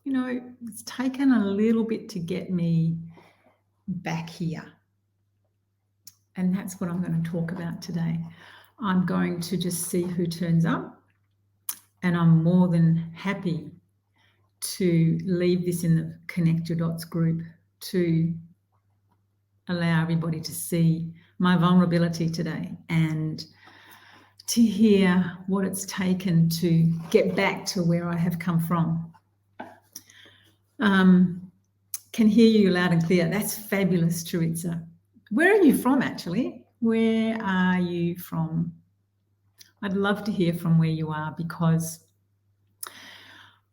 it's taken a little bit to get me back here. And that's what I'm going to talk about today. I'm going to just see who turns up, and I'm more than happy to leave this in the Connect Your Dots group to allow everybody to see my vulnerability today and to hear what it's taken to get back to where I have come from. Can hear you loud and clear. That's fabulous, Teresa. Where are you from, actually? Where are you from? I'd love to hear from where you are, because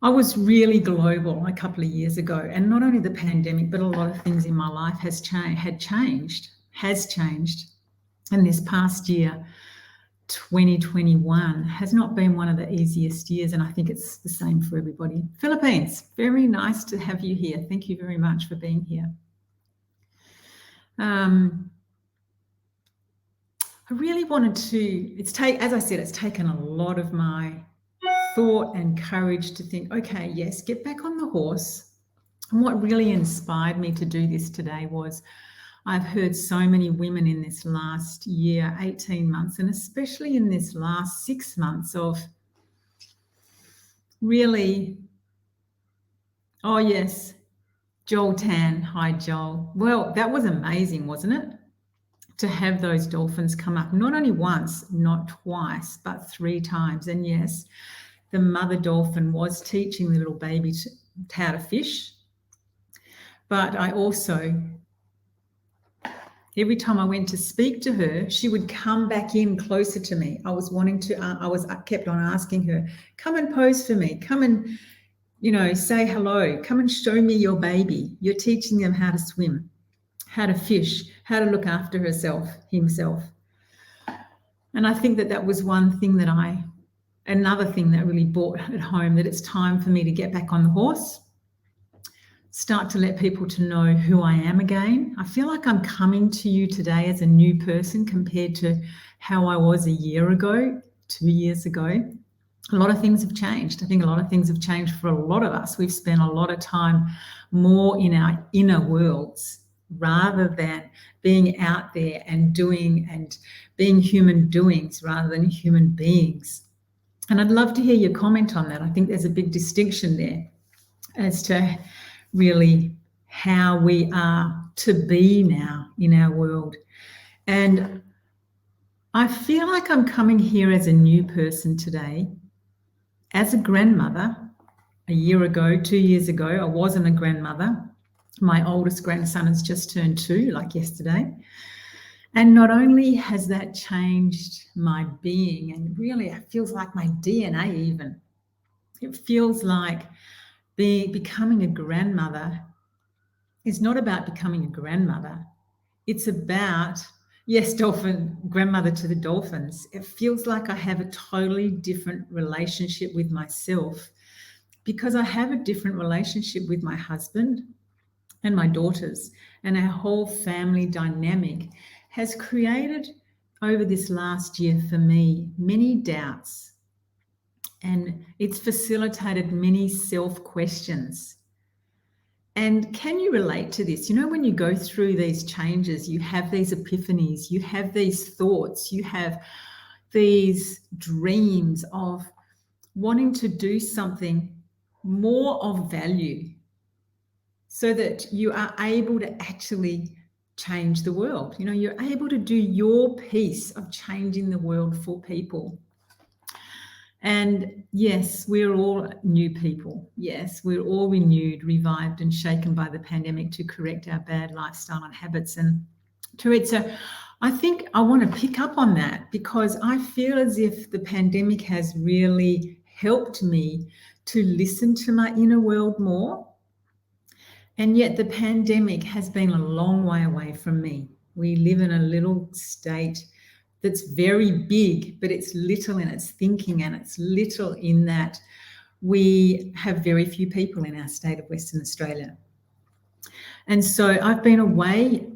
I was really global a couple of years ago, and not only the pandemic, but a lot of things in my life has changed. And this past year, 2021, has not been one of the easiest years, and I think it's the same for everybody. Philippines, very nice to have you here. Thank you very much for being here. I really wanted to, as I said, it's taken a lot of my thought and courage to think, okay, yes, get back on the horse. And what really inspired me to do this today was I've heard so many women in this last year, 18 months, and especially in this last 6 months of really, oh yes, Joel Tan, hi Joel. Well, that was amazing, wasn't it? To have those dolphins come up, not only once, not twice, but 3 times. And yes, the mother dolphin was teaching the little baby how to fish. But I also, every time I went to speak to her, she would come back in closer to me. I kept on asking her, come and pose for me, come and, say hello, come and show me your baby. You're teaching them how to swim, how to fish, how to look after himself. And I think that was another thing that really brought it home, that it's time for me to get back on the horse, start to let people to know who I am again. I feel like I'm coming to you today as a new person compared to how I was a year ago, 2 years ago. A lot of things have changed. I think a lot of things have changed for a lot of us. We've spent a lot of time more in our inner worlds rather than being out there and doing and being human doings rather than human beings. And I'd love to hear your comment on that. I think there's a big distinction there as to really how we are to be now in our world. And I feel like I'm coming here as a new person today. As a grandmother, a year ago, 2 years ago, I wasn't a grandmother. My oldest grandson has just turned 2, like yesterday. And not only has that changed my being, and really it feels like my DNA even. It feels like becoming a grandmother is not about becoming a grandmother. It's about, yes, grandmother to the dolphins. It feels like I have a totally different relationship with myself, because I have a different relationship with my husband and my daughters, and our whole family dynamic has created over this last year for me many doubts, and it's facilitated many self-questions. And can you relate to this? When you go through these changes, you have these epiphanies, you have these thoughts, you have these dreams of wanting to do something more of value so that you are able to actually change the world. You're able to do your piece of changing the world for people. And yes, we're all new people. Yes, we're all renewed, revived, and shaken by the pandemic to correct our bad lifestyle and habits. And Teresa, I think I want to pick up on that, because I feel as if the pandemic has really helped me to listen to my inner world more. And yet the pandemic has been a long way away from me. We live in a little state that's very big, but it's little in its thinking, and it's little in that we have very few people in our state of Western Australia. And so I've been away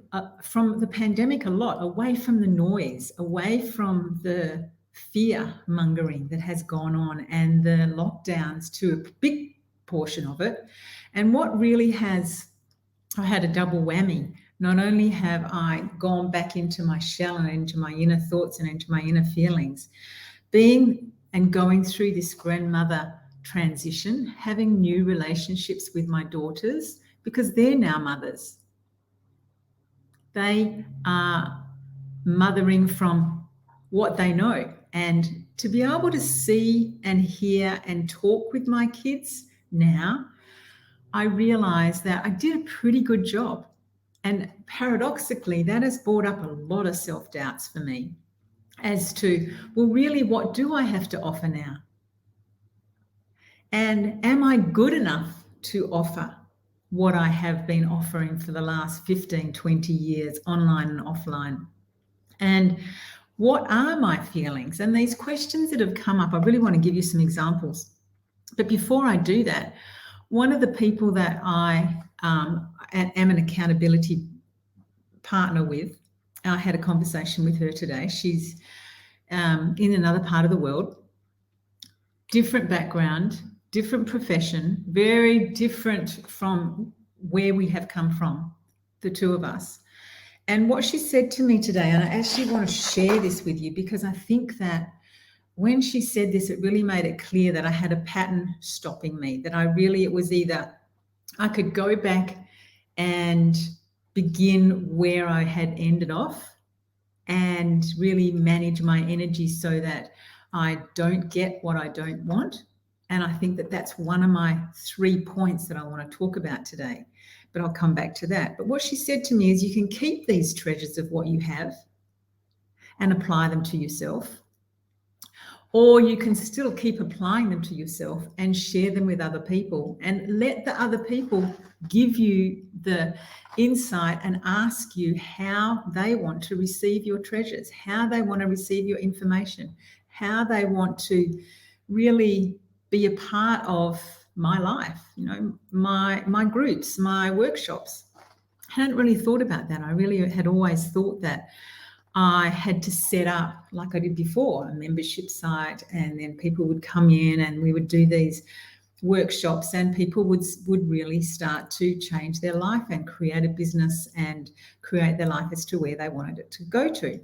from the pandemic a lot, away from the noise, away from the fear mongering that has gone on and the lockdowns to a big portion of it. And what really I had a double whammy. Not only have I gone back into my shell and into my inner thoughts and into my inner feelings, being and going through this grandmother transition, having new relationships with my daughters, because they're now mothers. They are mothering from what they know. And to be able to see and hear and talk with my kids now, I realized that I did a pretty good job. And paradoxically, that has brought up a lot of self-doubts for me as to, well, really, what do I have to offer now? And am I good enough to offer what I have been offering for the last 15, 20 years, online and offline? And what are my feelings? And these questions that have come up, I really want to give you some examples. But before I do that, one of the people that I am an accountability partner with, I had a conversation with her today. She's in another part of the world, different background, different profession, very different from where we have come from, the two of us. And what she said to me today, and I actually want to share this with you because I think that when she said this, it really made it clear that I had a pattern stopping me, that it was either I could go back and begin where I had ended off and really manage my energy so that I don't get what I don't want. And I think that that's one of my 3 points that I want to talk about today, but I'll come back to that. But what she said to me is you can keep these treasures of what you have and apply them to yourself, or you can still keep applying them to yourself and share them with other people and let the other people give you the insight and ask you how they want to receive your treasures, how they want to receive your information, how they want to really be a part of my life, my groups, my workshops. I hadn't really thought about that. I really had always thought that I had to set up, like I did before, a membership site, and then people would come in and we would do these workshops and people would really start to change their life and create a business and create their life as to where they wanted it to go to.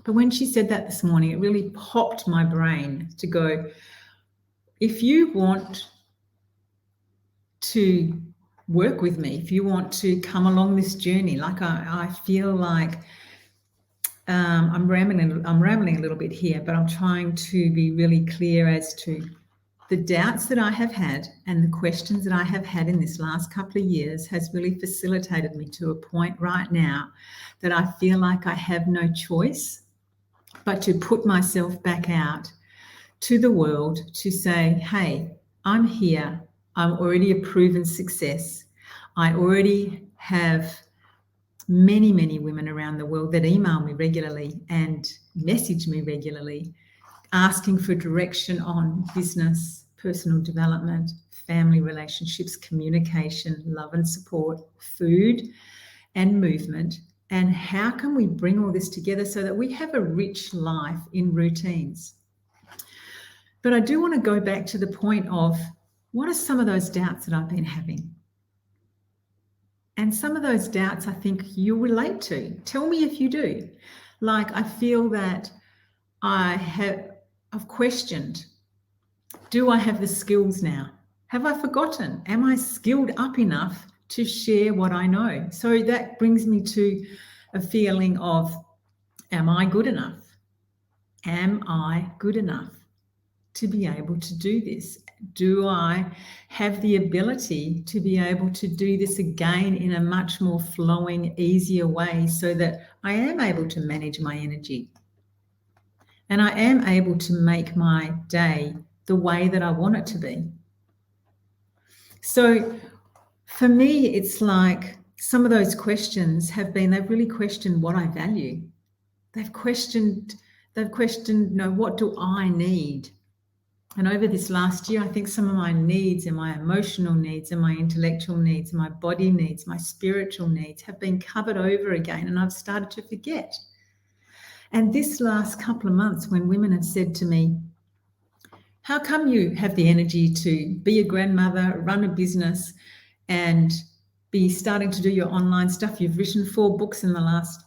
But when she said that this morning, it really popped my brain to go, if you want to work with me, if you want to come along this journey, like I feel like I'm rambling a little bit here, but I'm trying to be really clear as to the doubts that I have had and the questions that I have had in this last couple of years has really facilitated me to a point right now that I feel like I have no choice but to put myself back out to the world to say, hey, I'm here. I'm already a proven success. I already have many, many women around the world that email me regularly and message me regularly, asking for direction on business, personal development, family relationships, communication, love and support, food and movement. And how can we bring all this together so that we have a rich life in routines? But I do want to go back to the point of what are some of those doubts that I've been having? And some of those doubts I think you relate to. Tell me if you do. Like I feel that I've questioned, do I have the skills now? Have I forgotten? Am I skilled up enough to share what I know? So that brings me to a feeling of, am I good enough? Am I good enough to be able to do this? Do I have the ability to be able to do this again in a much more flowing, easier way so that I am able to manage my energy and I am able to make my day the way that I want it to be? So for me, it's like some of those questions they've really questioned what I value. They've questioned, what do I need? And over this last year, I think some of my needs and my emotional needs and my intellectual needs and my body needs, my spiritual needs have been covered over again, and I've started to forget. And this last couple of months, when women have said to me, How come you have the energy to be a grandmother, run a business, and be starting to do your online stuff? You've written 4 books in the last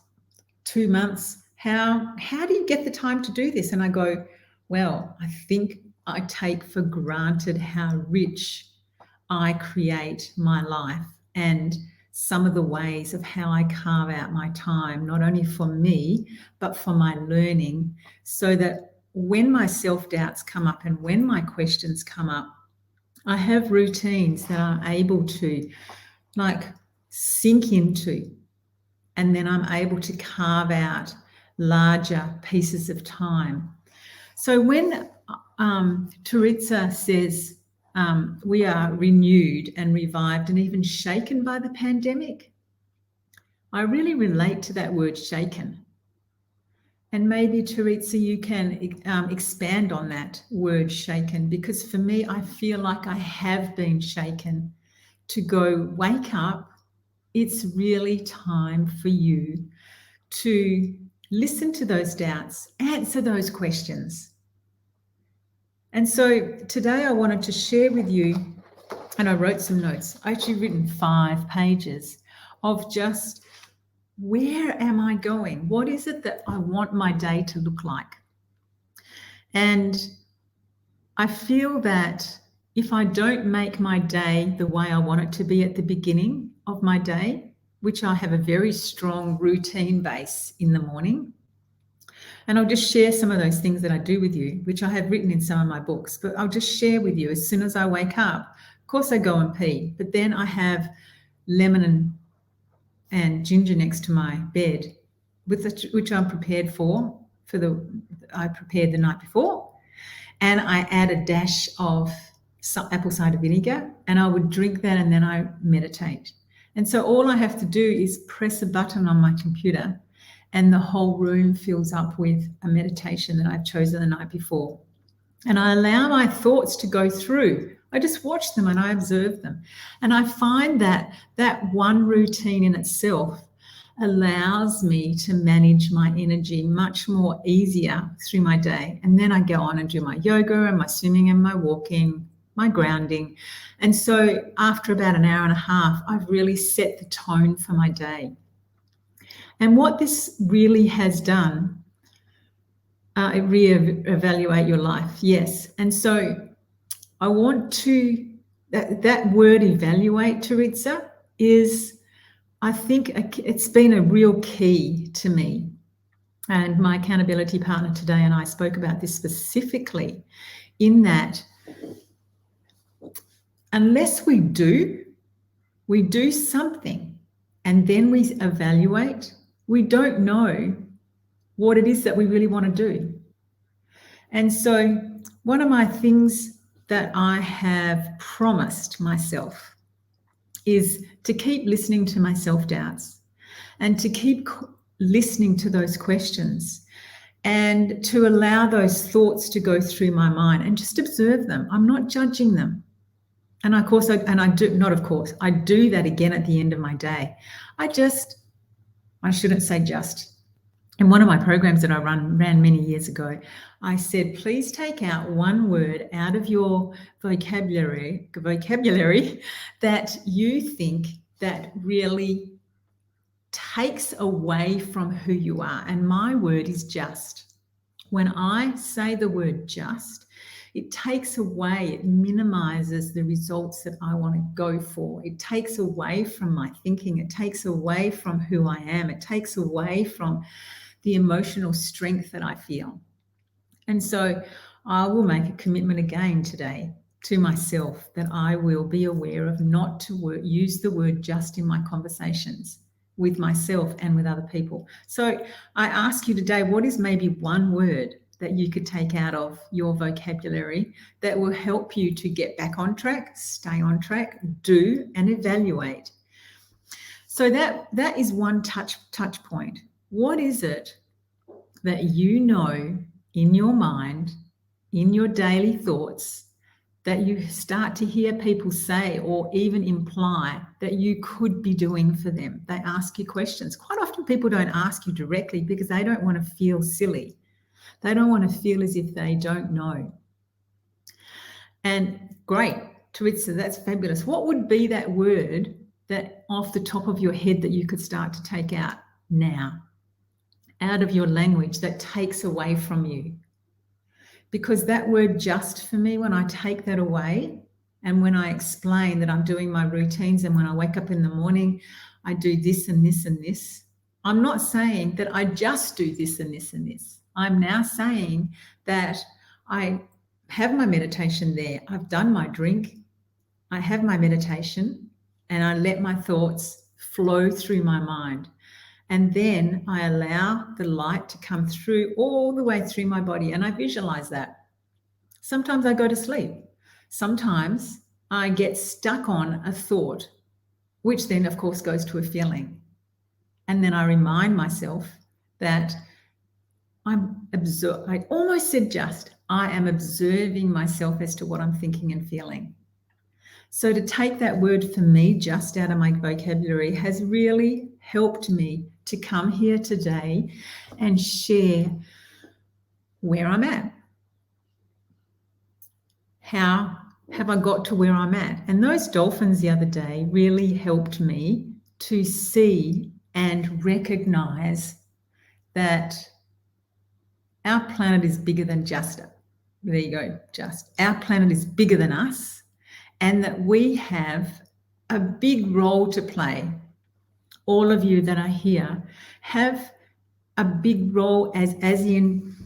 2 months. How do you get the time to do this? And I go, well, I think I take for granted how rich I create my life and some of the ways of how I carve out my time, not only for me, but for my learning, so that when my self-doubts come up and when my questions come up, I have routines that I'm able to like sink into, and then I'm able to carve out larger pieces of time. So when Teresa says we are renewed and revived and even shaken by the pandemic, I really relate to that word shaken. And maybe, Teresa, you can expand on that word shaken, because for me, I feel like I have been shaken to go, wake up. It's really time for you to listen to those doubts, answer those questions. And so today I wanted to share with you, and I wrote some notes. I actually written 5 pages of just, where am I going? What is it that I want my day to look like? And I feel that if I don't make my day the way I want it to be at the beginning of my day, which I have a very strong routine base in the morning, and I'll just share some of those things that I do with you, which I have written in some of my books, but I'll just share with you as soon as I wake up. Of course, I go and pee, but then I have lemon and ginger next to my bed, which I'm prepared I prepared the night before. And I add a dash of apple cider vinegar, and I would drink that, and then I meditate. And so all I have to do is press a button on my computer, and the whole room fills up with a meditation that I've chosen the night before. And I allow my thoughts to go through. I just watch them and I observe them. And I find that that one routine in itself allows me to manage my energy much more easier through my day. And then I go on and do my yoga and my swimming and my walking, my grounding. And so after about an hour and a half, I've really set the tone for my day. And what this really has done, reevaluate your life, yes. And so I want to, that word evaluate, Teresa, is, I think it's been a real key to me. And my accountability partner today and I spoke about this specifically, in that unless we do something and then we evaluate, we don't know what it is that we really want to do. And so one of my things that I have promised myself is to keep listening to my self-doubts and to keep listening to those questions and to allow those thoughts to go through my mind and just observe them. I'm not judging them. And of course, I do that again at the end of my day. I shouldn't say just. In one of my programs that I ran many years ago, I said, please take out one word out of your vocabulary that you think that really takes away from who you are. And my word is just. When I say the word just, it takes away, it minimizes the results that I want to go for. It takes away from my thinking. It takes away from who I am. It takes away from the emotional strength that I feel. And so I will make a commitment again today to myself that I will be aware of not to use the word just in my conversations with myself and with other people. So I ask you today, what is maybe one word that you could take out of your vocabulary that will help you to get back on track, stay on track, do and evaluate? So that is one touch point. What is it that you know in your mind, in your daily thoughts, that you start to hear people say or even imply that you could be doing for them? They ask you questions. Quite often people don't ask you directly because they don't want to feel silly. They don't want to feel as if they don't know. And great, Taritza, that's fabulous. What would be that word that off the top of your head that you could start to take out now, out of your language, that takes away from you? Because that word just for me, when I take that away and when I explain that I'm doing my routines and when I wake up in the morning, I do this and this and this, I'm not saying that I just do this and this and this. I'm now saying that I have my meditation there. I've done my drink. I have my meditation and I let my thoughts flow through my mind. And then I allow the light to come through all the way through my body and I visualize that. Sometimes I go to sleep. Sometimes I get stuck on a thought, which then, of course, goes to a feeling. And then I remind myself that I almost said I am observing myself as to what I'm thinking and feeling. So to take that word for me just out of my vocabulary has really helped me to come here today and share where I'm at. How have I got to where I'm at? And those dolphins the other day really helped me to see and recognize that our planet is bigger than just, there you go, our planet is bigger than us, and that we have a big role to play. All of you that are here have a big role as in,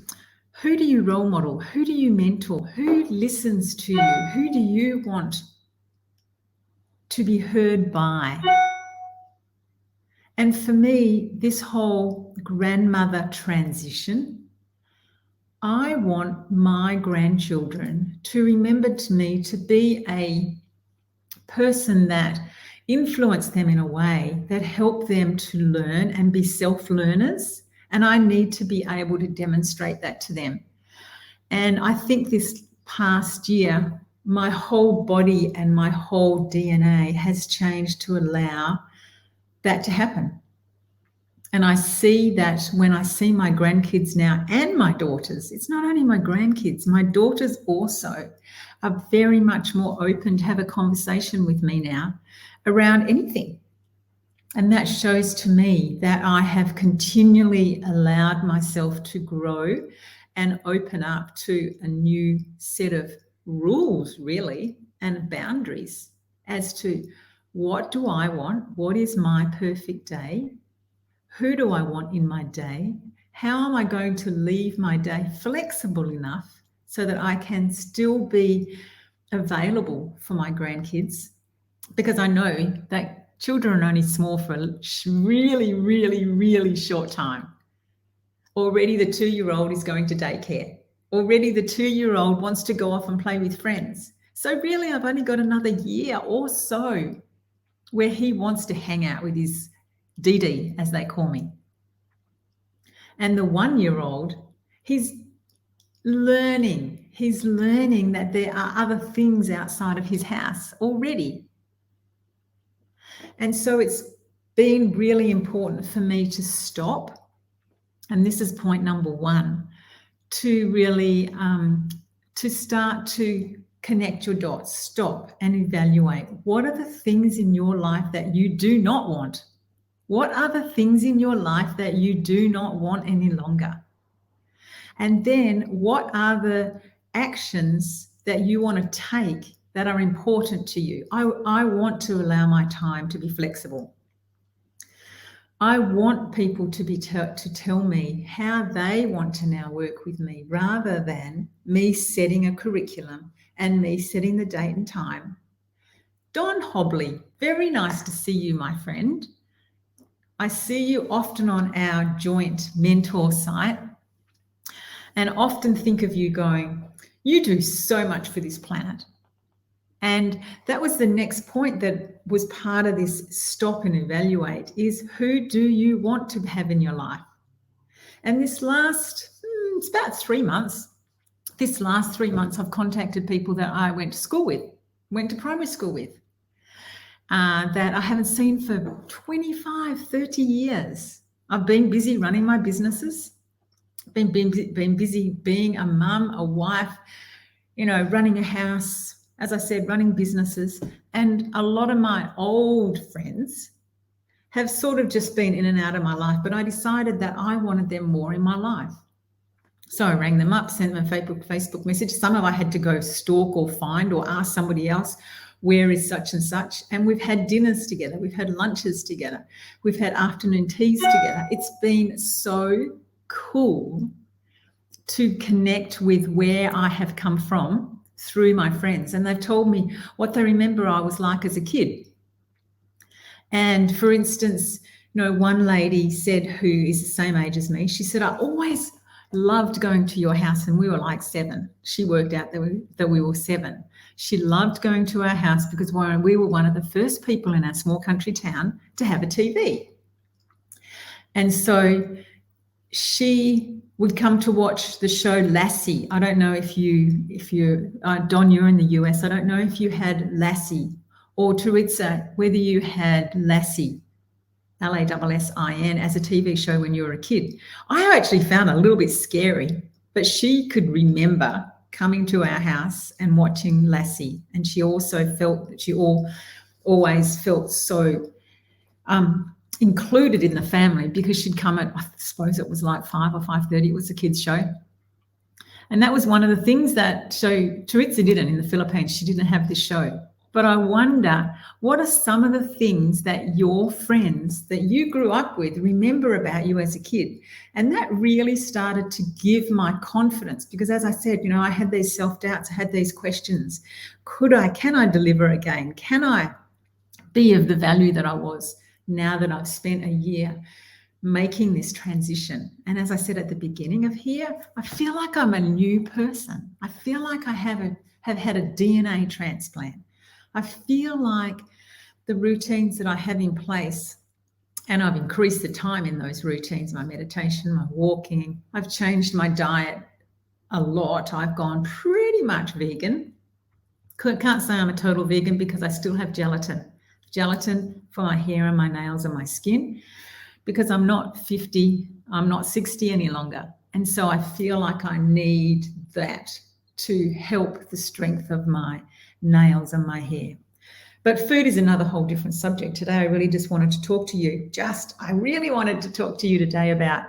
who do you role model? Who do you mentor? Who listens to you? Who do you want to be heard by? And for me, this whole grandmother transition, I want my grandchildren to remember to me to be a person that influenced them in a way that helped them to learn and be self-learners. And I need to be able to demonstrate that to them. And I think this past year, my whole body and my whole DNA has changed to allow that to happen. And I see that when I see my grandkids now and my daughters, it's not only my grandkids, my daughters also are very much more open to have a conversation with me now around anything. And that shows to me that I have continually allowed myself to grow and open up to a new set of rules, really, and boundaries as to what do I want, what is my perfect day, who do I want in my day, how am I going to leave my day flexible enough so that I can still be available for my grandkids, because I know that children are only small for a really, really, really short time. Already the 2-year-old is going to daycare. Already the 2-year-old wants to go off and play with friends. So really, I've only got another year or so where he wants to hang out with his DD, as they call me. And the 1-year-old, he's learning that there are other things outside of his house already. And so it's been really important for me to stop, and this is point number 1, to really to start to connect your dots, stop and evaluate. What are the things in your life that you do not want? What are the things in your life that you do not want any longer? And then what are the actions that you want to take that are important to you? I want to allow my time to be flexible. I want people to tell me how they want to now work with me, rather than me setting a curriculum and me setting the date and time. Don Hobley, very nice to see you, my friend. I see you often on our joint mentor site and often think of you going, you do so much for this planet. And that was the next point that was part of this stop and evaluate, is who do you want to have in your life? And this last, it's about 3 months, this last 3 months, I've contacted people that I went to school with, went to primary school with, that I haven't seen for 25, 30 years. I've been busy running my businesses, been busy being a mum, a wife, running a house, as I said, running businesses. And a lot of my old friends have sort of just been in and out of my life, but I decided that I wanted them more in my life. So I rang them up, sent them a Facebook message. Some of I had to go stalk or find or ask somebody else, where is such and such? And we've had dinners together. We've had lunches together. We've had afternoon teas together. It's been so cool to connect with where I have come from through my friends. And they've told me what they remember I was like as a kid. And for instance, one lady said, who is the same age as me, she said, I always loved going to your house, and we were like 7. She worked out that we were 7. She loved going to our house because we were one of the first people in our small country town to have a TV. And so she would come to watch the show Lassie. I don't know if you Don, you're in the US. I don't know if you had Lassie, or Teresa, whether you had Lassie, Lassin, as a TV show when you were a kid. I actually found it a little bit scary, but she could remember coming to our house and watching Lassie. And she also felt that she always felt so included in the family, because she'd come at, I suppose it was like 5 or 5:30. It was a kids' show. And that was one of the things that, so Teresa didn't in the Philippines. She didn't have this show. But I wonder, what are some of the things that your friends that you grew up with remember about you as a kid? And that really started to give my confidence, because as I said, I had these self-doubts, I had these questions. Can I deliver again? Can I be of the value that I was now that I've spent a year making this transition? And as I said at the beginning of here, I feel like I'm a new person. I feel like I have had a DNA transplant. I feel like the routines that I have in place, and I've increased the time in those routines, my meditation, my walking, I've changed my diet a lot. I've gone pretty much vegan. Can't say I'm a total vegan because I still have gelatin for my hair and my nails and my skin, because I'm not 50, I'm not 60 any longer. And so I feel like I need that to help the strength of my nails and my hair. But food is another whole different subject. Today, I really just wanted to talk to you. I really wanted to talk to you today about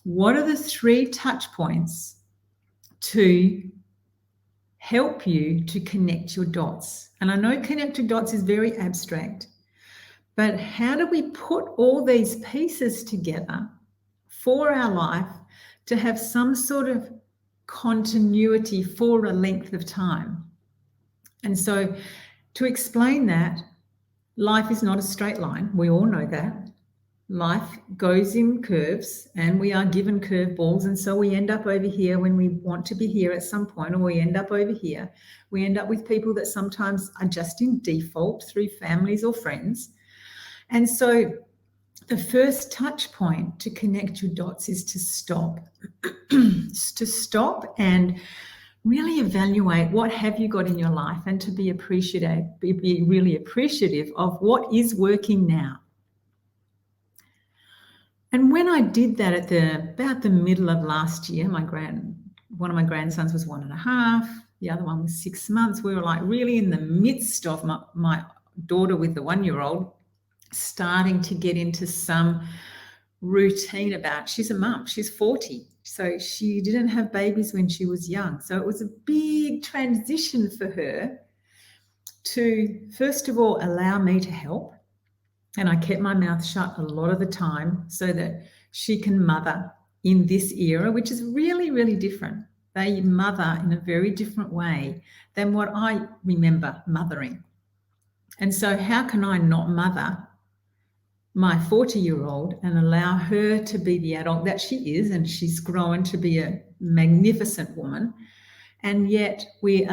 what are the 3 touch points to help you to connect your dots. And I know connect your dots is very abstract, but how do we put all these pieces together for our life to have some sort of continuity for a length of time? And so to explain that, life is not a straight line. We all know that. Life goes in curves, and we are given curveballs, and so we end up over here when we want to be here at some point, or we end up over here. We end up with people that sometimes are just in default through families or friends. And so the first touch point to connect your dots is to stop. To stop and really evaluate what have you got in your life, and to be really appreciative of what is working now. And when I did that at about the middle of last year, one of my grandsons was 1.5, the other one was 6 months. We were like really in the midst of my daughter with the 1-year-old starting to get into some routine about, she's a mum, she's 40. So she didn't have babies when she was young. So it was a big transition for her to, first of all, allow me to help. And I kept my mouth shut a lot of the time so that she can mother in this era, which is really, really different. They mother in a very different way than what I remember mothering. And so how can I not mother my 40-year-old and allow her to be the adult that she is, and she's grown to be a magnificent woman, and yet we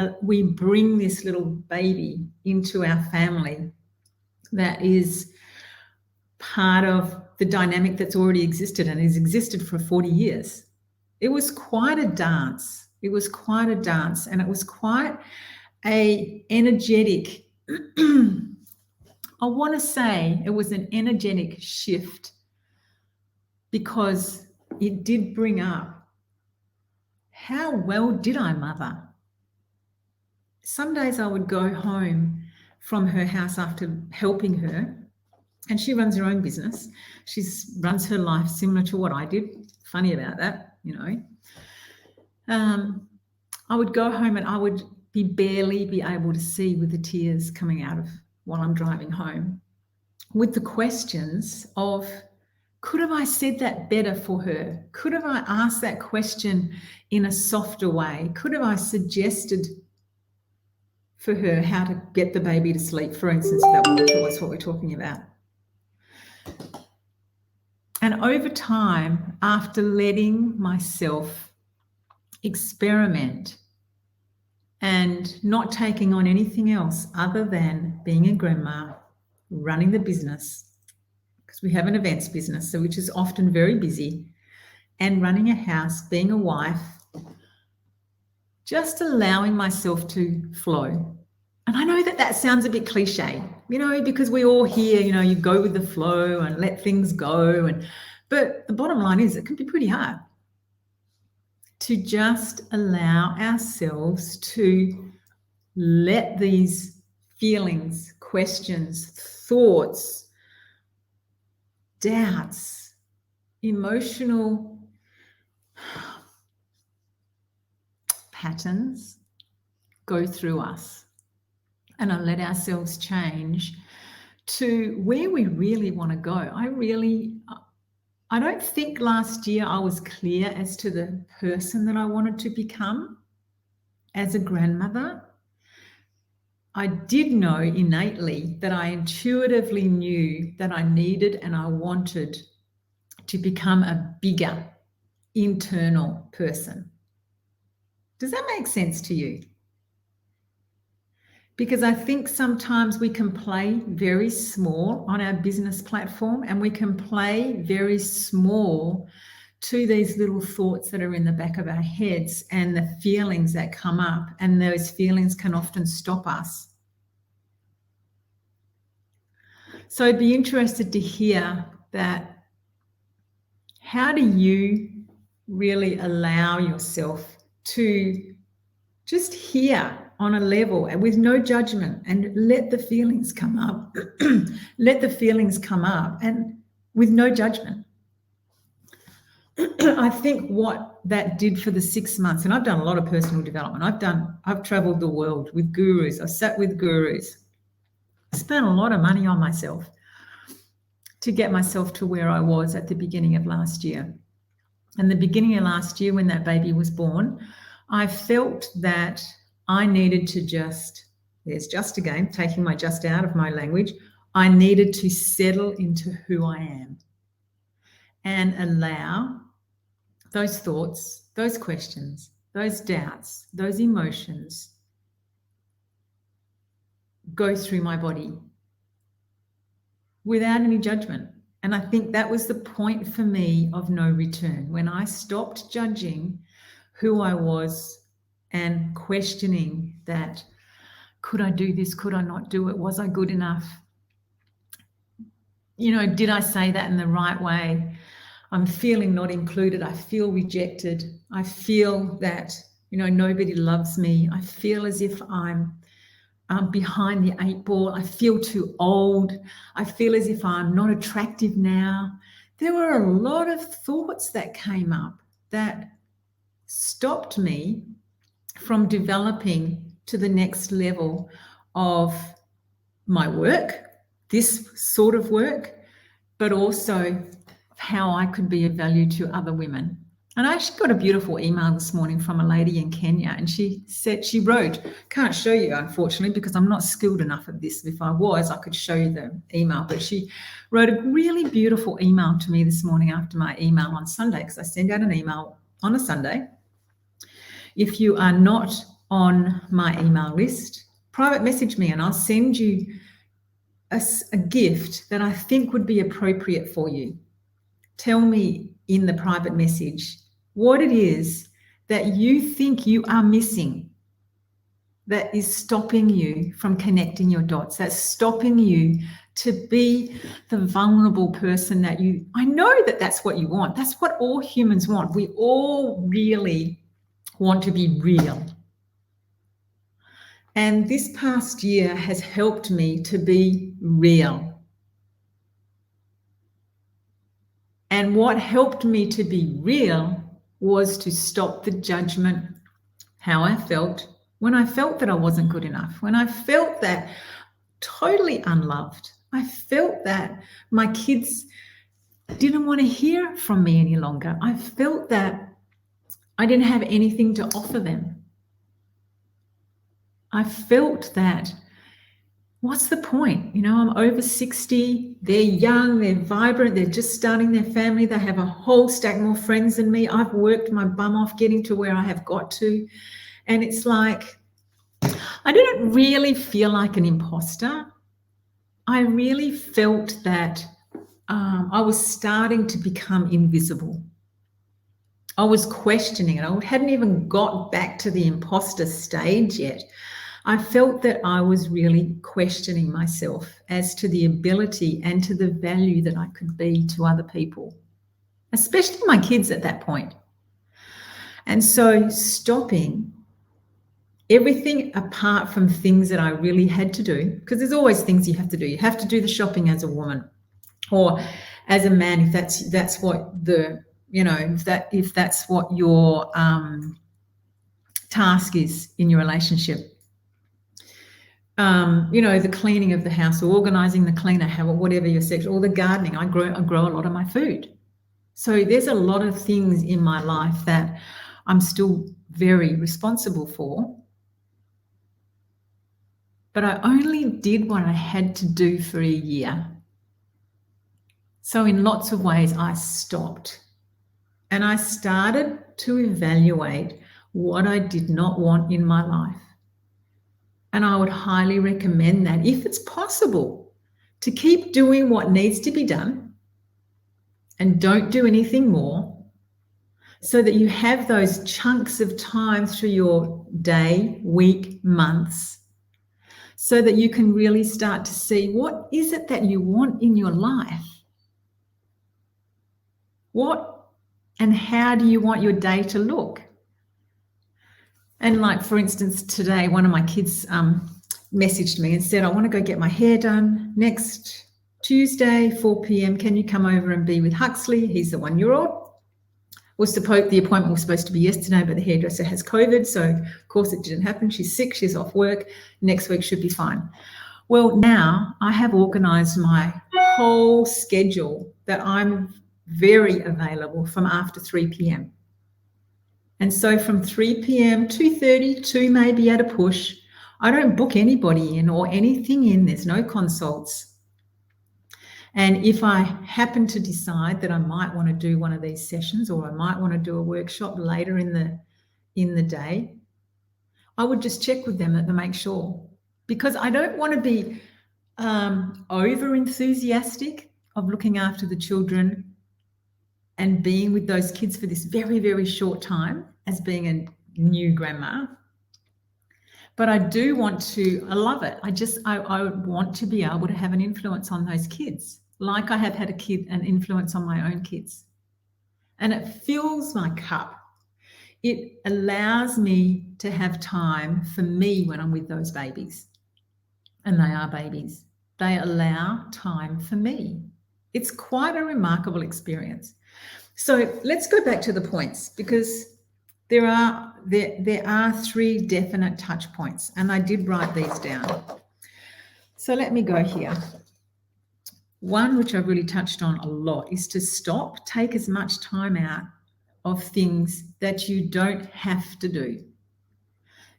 bring this little baby into our family that is part of the dynamic that's already existed and has existed for 40 years. It was quite a dance. And it was quite a energetic, I want to say it was an energetic shift, because it did bring up, how well did I mother? some days I would go home from her house after helping her, and she runs her own business. She runs her life similar to what I did. Funny about that, you know. I would go home and I would barely be able to see with the tears coming out of while I'm driving home, with the questions of, could have I said that better for her? Could have I asked that question in a softer way? Could have I suggested for her how to get the baby to sleep, for instance, if that was what we're talking about? And over time, after letting myself experiment and not taking on anything else other than being a grandma, running the business, because we have an events business, so which is often very busy, and running a house, being a wife, just allowing myself to flow. And I know that that sounds a bit cliche, you know, because we all hear, you know, you go with the flow and let things go. But the bottom line is it can be pretty hard to just allow ourselves to let these feelings, questions, thoughts, doubts, emotional patterns go through us, and let ourselves change to where we really want to go. I don't think last year I was clear as to the person that I wanted to become as a grandmother. I did know innately that I intuitively knew that I needed and I wanted to become a bigger internal person. Does that make sense to you? Because I think sometimes we can play very small on our business platform, and we can play very small to these little thoughts that are in the back of our heads and the feelings that come up, and those feelings can often stop us. So I'd be interested to hear that. How do you really allow yourself to just hear on a level and with no judgment, and let the feelings come up, let the feelings come up, and with no judgment? I think what that did for the 6 months, and I've done a lot of personal development. I've traveled the world with gurus. I've sat with gurus. I spent a lot of money on myself to get myself to where I was at the beginning of last year. And the beginning of last year, when that baby was born, I felt that I needed to there's just again, taking my just out of my language, I needed to settle into who I am and allow those thoughts, those questions, those doubts, those emotions go through my body without any judgment. And I think that was the point for me of no return, when I stopped judging who I was and questioning that, could I do this? Could I not do it? Was I good enough? You know, did I say that in the right way? I'm feeling not included. I feel rejected. I feel that, you know, nobody loves me. I feel as if I'm behind the 8 ball. I feel too old. I feel as if I'm not attractive now. There were a lot of thoughts that came up that stopped me from developing to the next level of my work, this sort of work, but also how I could be of value to other women. And I actually got a beautiful email this morning from a lady in Kenya, and she wrote, can't show you unfortunately because I'm not skilled enough at this. If I was, I could show you the email, but she wrote a really beautiful email to me this morning after my email on Sunday, because I send out an email on a Sunday. If you are not on my email list, private message me and I'll send you a gift that I think would be appropriate for you. Tell me in the private message what it is that you think you are missing, that is stopping you from connecting your dots, that's stopping you to be the vulnerable person that I know that that's what you want. That's what all humans want. We all really want to be real. And this past year has helped me to be real. And what helped me to be real was to stop the judgment, how I felt when I felt that I wasn't good enough, when I felt that totally unloved. I felt that my kids didn't want to hear from me any longer. I felt that I didn't have anything to offer them. I felt that, what's the point? You know, I'm over 60, they're young, they're vibrant, they're just starting their family, they have a whole stack more friends than me. I've worked my bum off getting to where I have got to. And it's like, I didn't really feel like an imposter. I really felt that I was starting to become invisible. I was questioning it. I hadn't even got back to the imposter stage yet. I felt that I was really questioning myself as to the ability and to the value that I could be to other people, especially my kids at that point. And so stopping everything apart from things that I really had to do, because there's always things you have to do. You have to do the shopping as a woman, or as a man, if that's what the, you know, if that's what your task is in your relationship. You know, the cleaning of the house, or organizing the cleaner, whatever your section, or the gardening. I grow a lot of my food. So there's a lot of things in my life that I'm still very responsible for. But I only did what I had to do for a year. So in lots of ways, I stopped. And I started to evaluate what I did not want in my life. And I would highly recommend that, if it's possible, to keep doing what needs to be done and don't do anything more, so that you have those chunks of time through your day, week, months, so that you can really start to see, what is it that you want in your life? What and how do you want your day to look? And like, for instance, today, one of my kids messaged me and said, I want to go get my hair done next Tuesday, 4 p.m. Can you come over and be with Huxley? He's the 1-year-old. The appointment was supposed to be yesterday, but the hairdresser has COVID. So, of course, it didn't happen. She's sick. She's off work. Next week should be fine. Well, now I have organized my whole schedule that I'm very available from after 3 p.m. And so from 3 p.m., 2:30 to maybe at a push, I don't book anybody in or anything in. There's no consults. And if I happen to decide that I might want to do one of these sessions, or I might want to do a workshop later in the day, I would just check with them to make sure, because I don't want to be over enthusiastic of looking after the children and being with those kids for this very, very short time as being a new grandma. But I do want to, I love it. I want to be able to have an influence on those kids, like I have had an influence on my own kids. And it fills my cup. It allows me to have time for me when I'm with those babies. And they are babies. They allow time for me. It's quite a remarkable experience. So let's go back to the points, because there are 3 definite touch points, and I did write these down. So let me go here. One, which I've really touched on a lot, is to stop, take as much time out of things that you don't have to do.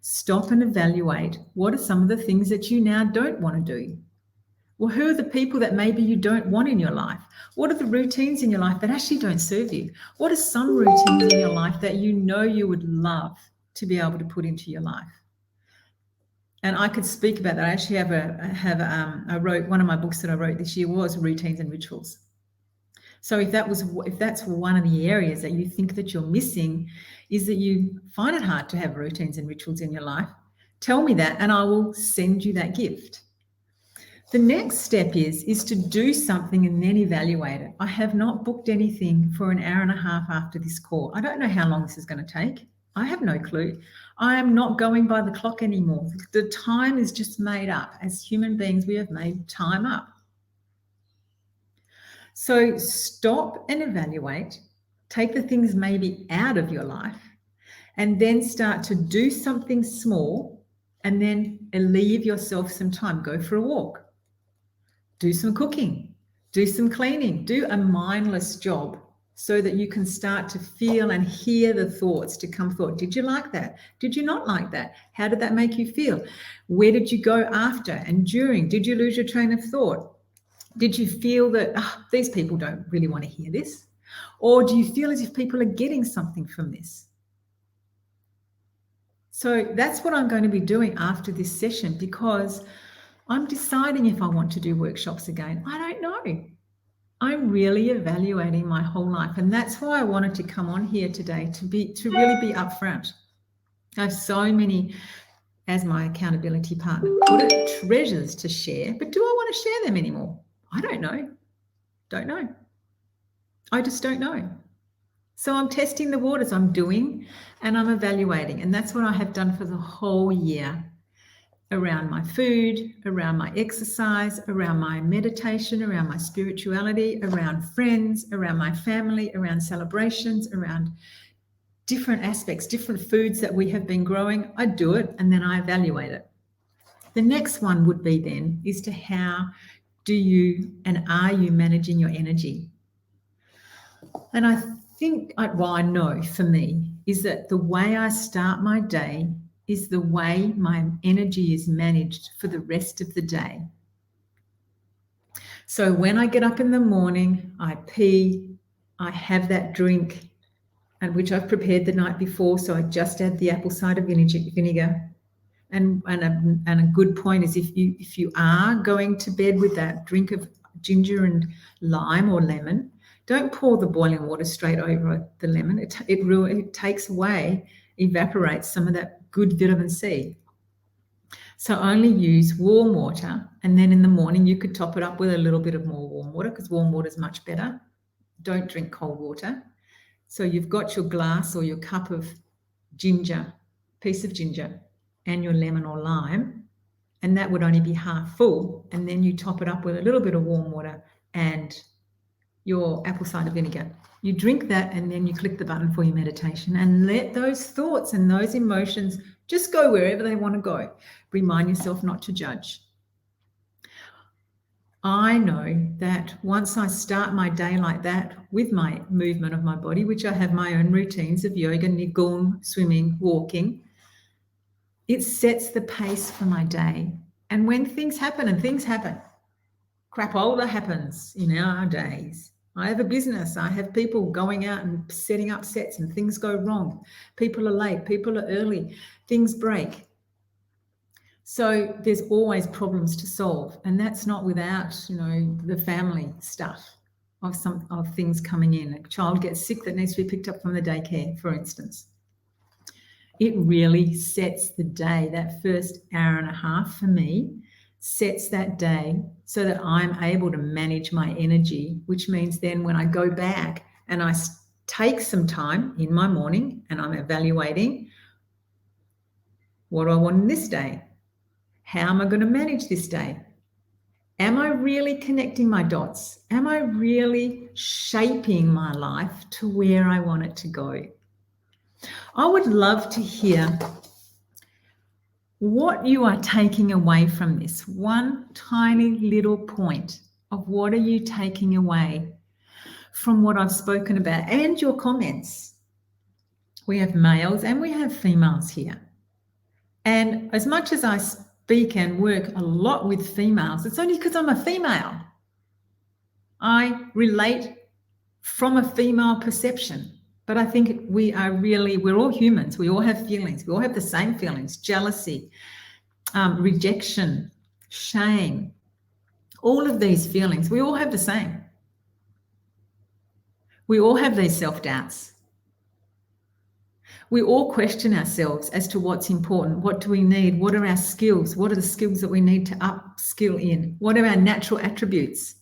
Stop and evaluate, what are some of the things that you now don't want to do? Well, who are the people that maybe you don't want in your life? What are the routines in your life that actually don't serve you? What are some routines in your life that you know you would love to be able to put into your life? And I could speak about that. I actually I wrote, one of my books that I wrote this year was Routines and Rituals. So if that's one of the areas that you think that you're missing, is that you find it hard to have routines and rituals in your life, tell me that and I will send you that gift. The next step is to do something and then evaluate it. I have not booked anything for an hour and a half after this call. I don't know how long this is going to take. I have no clue. I am not going by the clock anymore. The time is just made up. As human beings, we have made time up. So stop and evaluate. Take the things maybe out of your life and then start to do something small and then leave yourself some time. Go for a walk. Do some cooking. Do some cleaning. Do a mindless job so that you can start to feel and hear the thoughts to come forward. Did you like that? Did you not like that? How did that make you feel? Where did you go after and during? Did you lose your train of thought? Did you feel that these people don't really want to hear this? Or do you feel as if people are getting something from this? So that's what I'm going to be doing after this session, because I'm deciding if I want to do workshops again. I don't know. I'm really evaluating my whole life. And that's why I wanted to come on here today, to really be upfront. I have so many, as my accountability partner put it, treasures to share, but do I want to share them anymore? I don't know. Don't know. I just don't know. So I'm testing the waters. I'm doing and I'm evaluating. And that's what I have done for the whole year, around my food, around my exercise, around my meditation, around my spirituality, around friends, around my family, around celebrations, around different aspects, different foods that we have been growing. I do it and then I evaluate it. The next one would be then is to how do you and are you managing your energy? And I think, well, I know for me is that the way I start my day is the way my energy is managed for the rest of the day. So when I get up in the morning, I pee, I have that drink, and which I've prepared the night before. So I just add the apple cider vinegar. And a good point is if you are going to bed with that drink of ginger and lime or lemon, don't pour the boiling water straight over the lemon. It takes away, evaporates some of that good vitamin C. So only use warm water, and then in the morning you could top it up with a little bit of more warm water, because warm water is much better. Don't drink cold water. So you've got your glass or your cup of ginger, piece of ginger, and your lemon or lime, and that would only be half full, and then you top it up with a little bit of warm water and your apple cider vinegar. You drink that and then you click the button for your meditation and let those thoughts and those emotions just go wherever they want to go. Remind yourself not to judge. I know that once I start my day like that with my movement of my body, which I have my own routines of yoga, niggun, swimming, walking, it sets the pace for my day. And when things happen, and things happen, crapola happens in our days. I have a business. I have people going out and setting up sets and things go wrong. People are late. People are early. Things break. So there's always problems to solve. And that's not without, the family stuff of things coming in. A child gets sick that needs to be picked up from the daycare, for instance. It really sets the day. That first hour and a half for me sets that day so that I'm able to manage my energy, which means then when I go back and I take some time in my morning and I'm evaluating, what do I want in this day? How am I going to manage this day? Am I really connecting my dots? Am I really shaping my life to where I want it to go? I would love to hear what you are taking away from this. One tiny little point of what are you taking away from what I've spoken about, and your comments. We have males and we have females here. And as much as I speak and work a lot with females, it's only because I'm a female. I relate from a female perception. But I think we're all humans. We all have feelings. We all have the same feelings: jealousy, rejection, shame. All of these feelings, we all have the same. We all have these self-doubts. We all question ourselves as to what's important. What do we need? What are our skills? What are the skills that we need to upskill in? What are our natural attributes?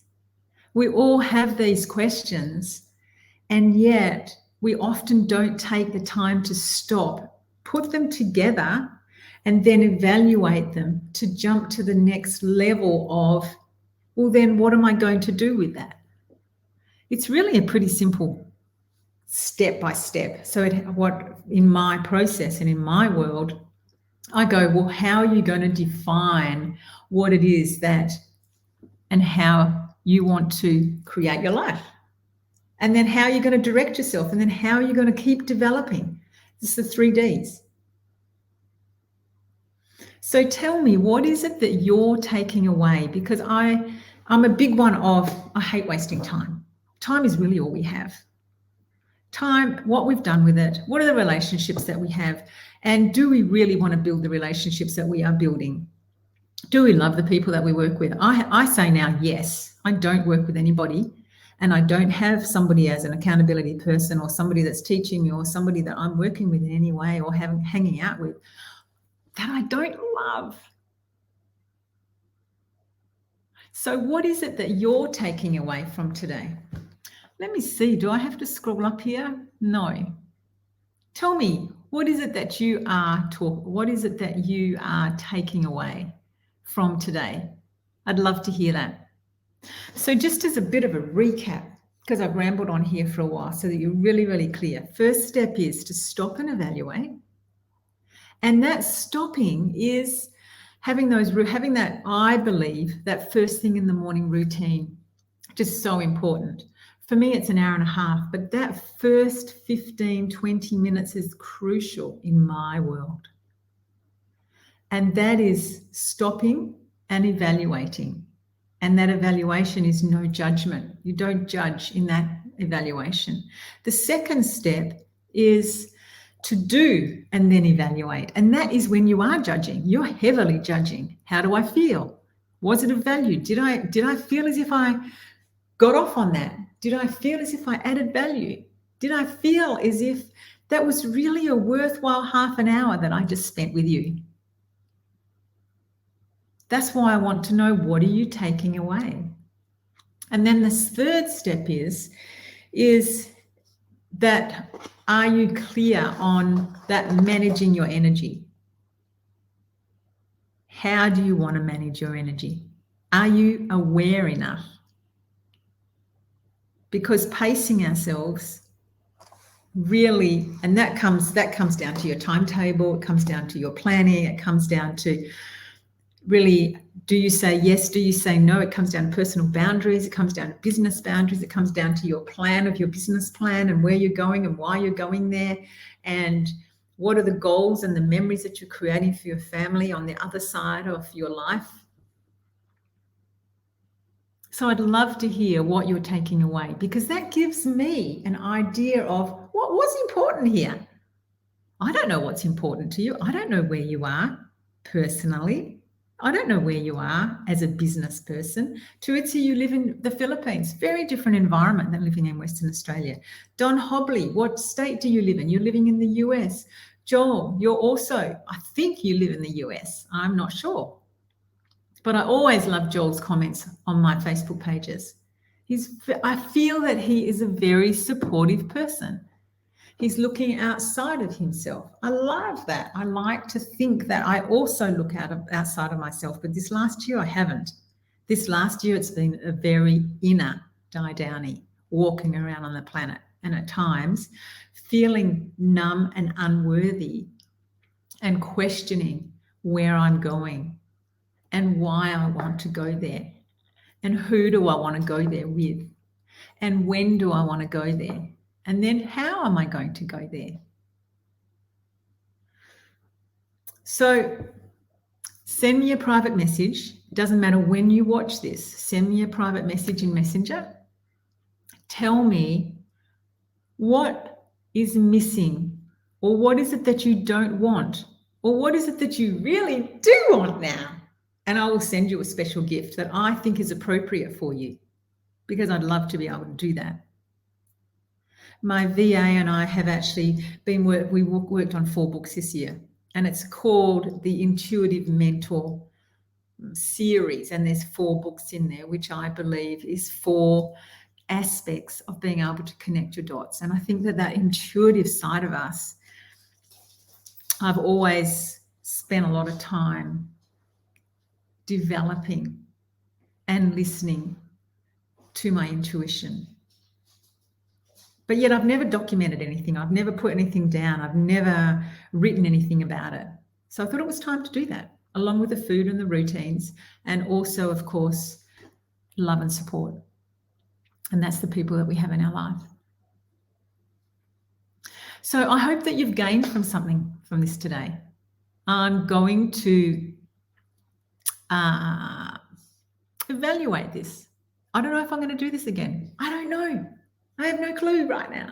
We all have these questions, and yet we often don't take the time to stop, put them together, and then evaluate them to jump to the next level of, well, then what am I going to do with that? It's really a pretty simple step by step. So what in my process and in my world, I go, well, how are you going to define what it is that and how you want to create your life? And then how are you going to direct yourself? And then how are you going to keep developing? It's the 3Ds. So tell me, what is it that you're taking away? Because I'm a big one of, I hate wasting time. Time is really all we have. Time, what we've done with it, what are the relationships that we have, and do we really want to build the relationships that we are building? Do we love the people that we work with? I say now, yes. I don't work with anybody, and I don't have somebody as an accountability person or somebody that's teaching me or somebody that I'm working with in any way or hanging out with that I don't love. So what is it that you're taking away from today? Let me see. Do I have to scroll up here? No. Tell me, what is it that you are what is it that you are taking away from today? I'd love to hear that. So just as a bit of a recap, because I've rambled on here for a while so that you're really, really clear. First step is to stop and evaluate. And that stopping is having that, I believe, that first thing in the morning routine, just so important. For me, it's an hour and a half, but that first 15, 20 minutes is crucial in my world. And that is stopping and evaluating. And that evaluation is no judgment. You don't judge in that evaluation. The second step is to do and then evaluate. And that is when you are judging. You're heavily judging. How do I feel? Was it of value? Did I feel as if I got off on that? Did I feel as if I added value? Did I feel as if that was really a worthwhile half an hour that I just spent with you? That's why I want to know, what are you taking away? And then this third step is that, are you clear on that managing your energy? How do you want to manage your energy? Are you aware enough? Because pacing ourselves really, and that comes down to your timetable, it comes down to your planning, it comes down to really, do you say yes, do you say no? It comes down to personal boundaries, it comes down to business boundaries, it comes down to your plan of your business plan and where you're going and why you're going there, and what are the goals and the memories that you're creating for your family on the other side of your life. So I'd love to hear what you're taking away, because that gives me an idea of what was important here. I don't know what's important to you. I don't know where you are personally. I don't know where you are as a business person. Tuitsi, you live in the Philippines, very different environment than living in Western Australia. Don Hobley, what state do you live in? You're living in the US. Joel, you're also, I think you live in the US. I'm not sure. But I always love Joel's comments on my Facebook pages. I feel that he is a very supportive person. He's looking outside of himself. I love that. I like to think that I also look outside of myself, but this last year I haven't. This last year it's been a very inner die-downy, walking around on the planet, and at times feeling numb and unworthy and questioning where I'm going and why I want to go there and who do I want to go there with and when do I want to go there. And then how am I going to go there? So send me a private message. It doesn't matter when you watch this. Send me a private message in Messenger. Tell me what is missing, or what is it that you don't want, or what is it that you really do want now? And I will send you a special gift that I think is appropriate for you, because I'd love to be able to do that. My VA and I have actually we worked on 4 books this year, and it's called the Intuitive Mentor series. And there's 4 books in there, which I believe is for aspects of being able to connect your dots. And I think that intuitive side of us, I've always spent a lot of time developing and listening to my intuition. But yet I've never documented anything. I've never put anything down. I've never written anything about it. So I thought it was time to do that, along with the food and the routines, and also, of course, love and support. And that's the people that we have in our life. So I hope that you've gained from something from this today. I'm going to evaluate this. I don't know if I'm going to do this again. I don't know. I have no clue right now.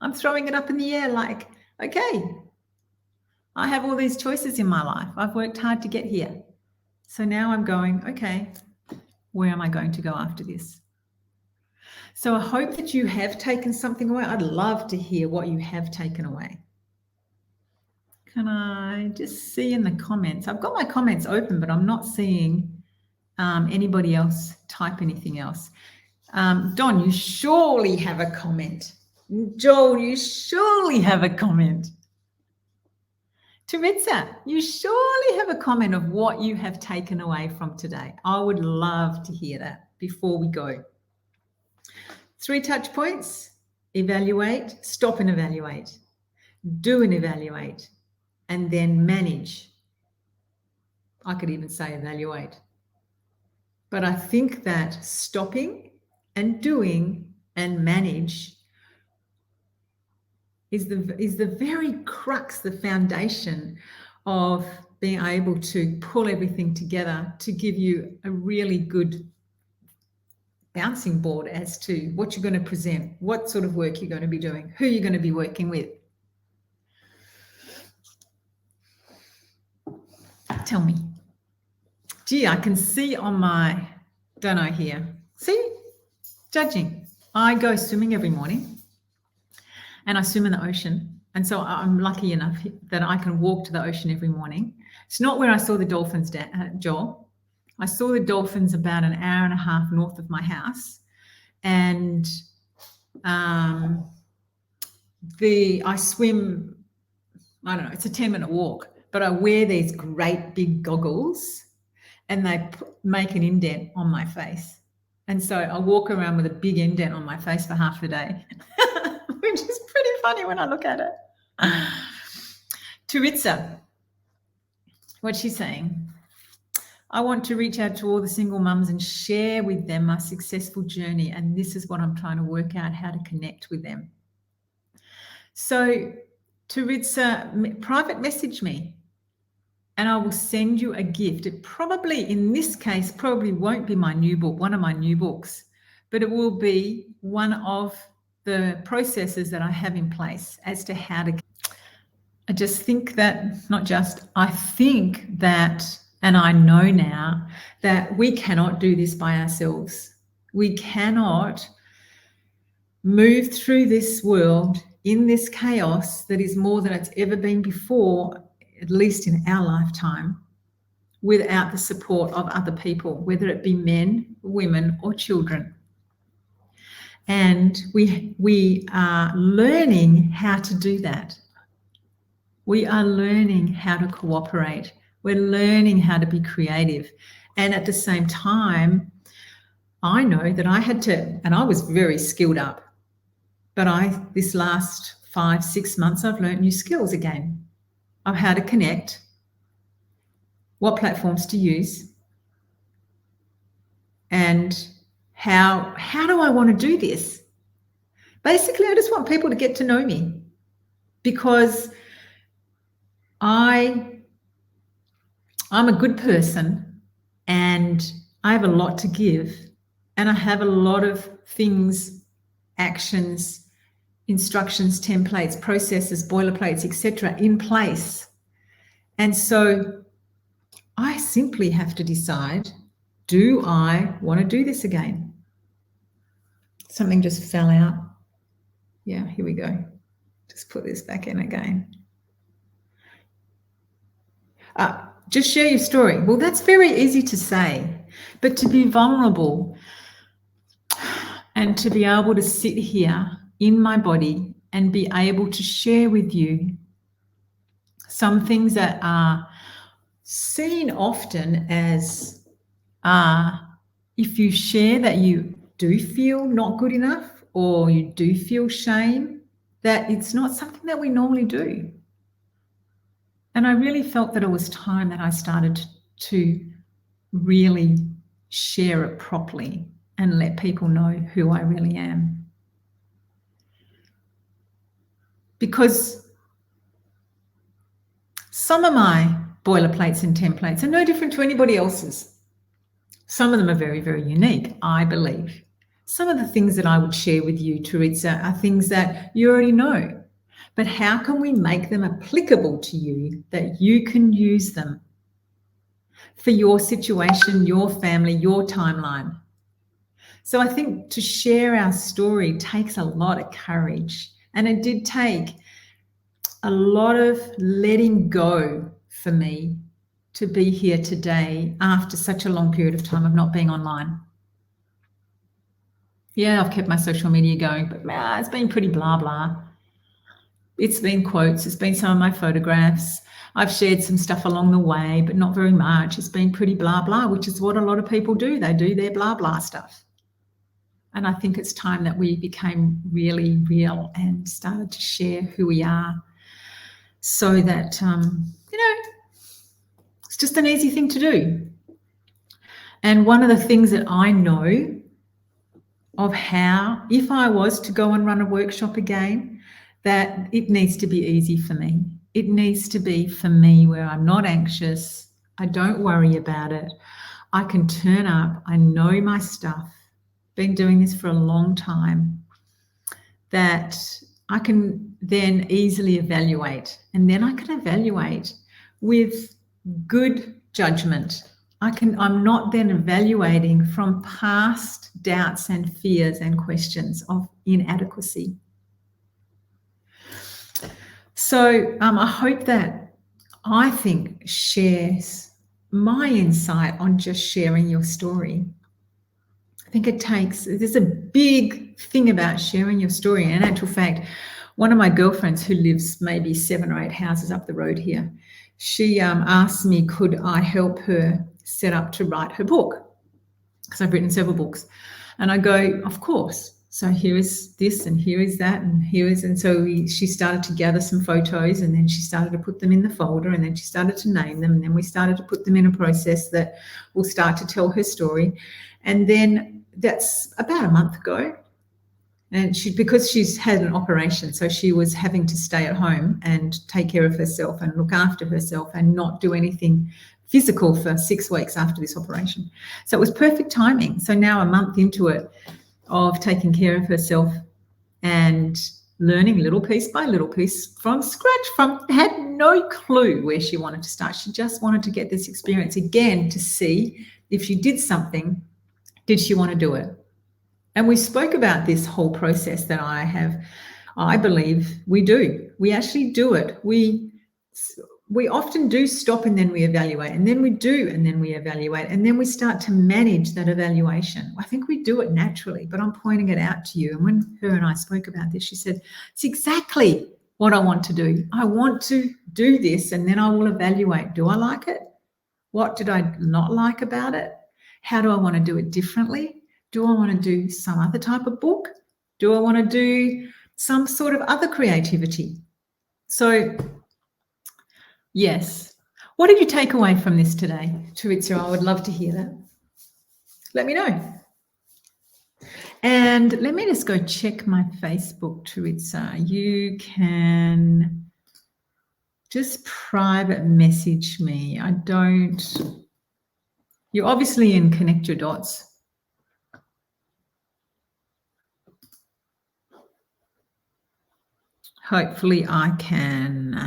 I'm throwing it up in the air like, okay, I have all these choices in my life. I've worked hard to get here. So now I'm going, okay, where am I going to go after this? So I hope that you have taken something away. I'd love to hear what you have taken away. Can I just see in the comments? I've got my comments open, but I'm not seeing anybody else type anything else. Don, you surely have a comment. Joel, you surely have a comment. Teresa, you surely have a comment of what you have taken away from today. I would love to hear that before we go. 3 touch points: evaluate, stop and evaluate, do and evaluate, and then manage. I could even say evaluate. But I think that stopping and doing and manage is the very crux, the foundation of being able to pull everything together to give you a really good bouncing board as to what you're going to present, what sort of work you're going to be doing, who you're going to be working with. Tell me. Gee, I can see on my, don't I here? See? Judging. I go swimming every morning and I swim in the ocean. And so I'm lucky enough that I can walk to the ocean every morning. It's not where I saw the dolphins, Joel. I saw the dolphins about an hour and a half north of my house. And I swim, I don't know, it's a 10-minute walk, but I wear these great big goggles and they make an indent on my face. And so I walk around with a big indent on my face for half the day, which is pretty funny when I look at it. Teresa, what's she saying? I want to reach out to all the single mums and share with them my successful journey. And this is what I'm trying to work out, how to connect with them. So Teresa, private message me and I will send you a gift. It probably, in this case, probably won't be my new book, one of my new books, but it will be one of the processes that I have in place as to how to. I just think that, I think that, and I know now that we cannot do this by ourselves. We cannot move through this world in this chaos that is more than it's ever been before, at least in our lifetime, without the support of other people, whether it be men, women, or children. And we are learning how to do that. We are learning how to cooperate. We're learning how to be creative. And at the same time, I know that I had to, and I was very skilled up, but this last 5-6 months, I've learned new skills again of how to connect, what platforms to use, and how do I want to do this? Basically, I just want people to get to know me because I'm a good person and I have a lot to give and I have a lot of things, actions, instructions, templates, processes, boilerplates, etc. in place. And so I simply have to decide, do I want to do this again? Something just fell out. Yeah, here we go. Just put this back in again. Just share your story. Well, that's very easy to say, but to be vulnerable and to be able to sit here in my body and be able to share with you some things that are seen often as if you share that you do feel not good enough or you do feel shame, that it's not something that we normally do. And I really felt that it was time that I started to really share it properly and let people know who I really am. Because some of my boilerplates and templates are no different to anybody else's. Some of them are very, very unique, I believe. Some of the things that I would share with you, Teresa, are things that you already know. But how can we make them applicable to you that you can use them for your situation, your family, your timeline? So I think to share our story takes a lot of courage. And it did take a lot of letting go for me to be here today after such a long period of time of not being online. Yeah, I've kept my social media going, but it's been pretty blah, blah. It's been quotes, it's been some of my photographs. I've shared some stuff along the way, but not very much. It's been pretty blah, blah, which is what a lot of people do. They do their blah, blah stuff. And I think it's time that we became really real and started to share who we are so that, it's just an easy thing to do. And one of the things that I know of how, if I was to go and run a workshop again, that it needs to be easy for me. It needs to be for me where I'm not anxious. I don't worry about it. I can turn up. I know my stuff. Been doing this for a long time. That I can then easily evaluate. And then I can evaluate with good judgment. I'm not then evaluating from past doubts and fears and questions of inadequacy. So I hope that I think shares my insight on just sharing your story. I think there's a big thing about sharing your story. And in actual fact, one of my girlfriends who lives maybe 7 or 8 houses up the road here, she asked me, could I help her set up to write her book? Because I've written several books. And I go, of course. So here is this and here is that and so she started to gather some photos, and then she started to put them in the folder, and then she started to name them, and then we started to put them in a process that will start to tell her story. And then that's about a month ago. And because she's had an operation, so she was having to stay at home and take care of herself and look after herself and not do anything physical for 6 weeks after this operation. So it was perfect timing. So now a month into it of taking care of herself and learning little piece by little piece from scratch, had no clue where she wanted to start. She just wanted to get this experience again to see if she did something, did she want to do it? And we spoke about this whole process that I believe we do. We actually do it. We often do stop and then we evaluate, and then we do and then we evaluate, and then we start to manage that evaluation. I think we do it naturally, but I'm pointing it out to you. And when her and I spoke about this, she said, it's exactly what I want to do. I want to do this, and then I will evaluate. Do I like it? What did I not like about it? How do I want to do it differently? Do I want to do some other type of book? Do I want to do some sort of other creativity? So, yes. What did you take away from this today, Teresa? I would love to hear that. Let me know. And let me just go check my Facebook, Teresa. You can just private message me. You're obviously in Connect Your Dots. Hopefully I can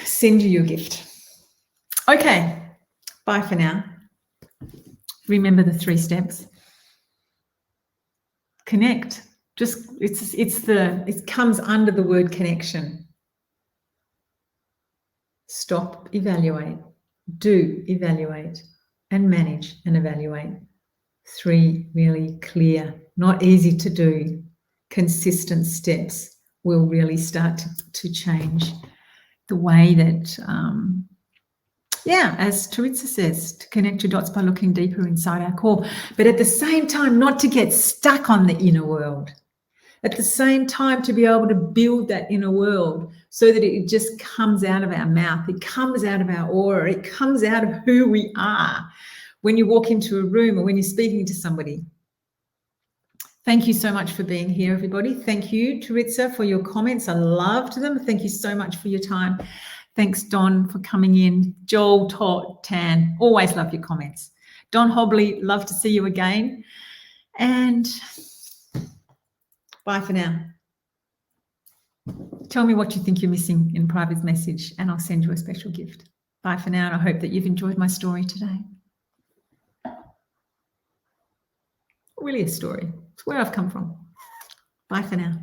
send you your gift. Okay, bye for now. Remember the 3 steps. Connect. It comes under the word connection. Stop, evaluate, do evaluate, and manage and evaluate. 3 really clear, not easy to do, consistent steps will really start to change the way that, as Teresa says, to connect your dots by looking deeper inside our core, but at the same time, not to get stuck on the inner world. At the same time, to be able to build that inner world so that it just comes out of our mouth, it comes out of our aura, it comes out of who we are when you walk into a room or when you're speaking to somebody. Thank you so much for being here, everybody. Thank you, Teresa, for your comments. I loved them. Thank you so much for your time. Thanks, Don, for coming in. Joel, Todd, Tan, always love your comments. Don Hobley, love to see you again. And bye for now. Tell me what you think you're missing in private message and I'll send you a special gift. Bye for now, and I hope that you've enjoyed my story today. Really a story. It's where I've come from. Bye for now.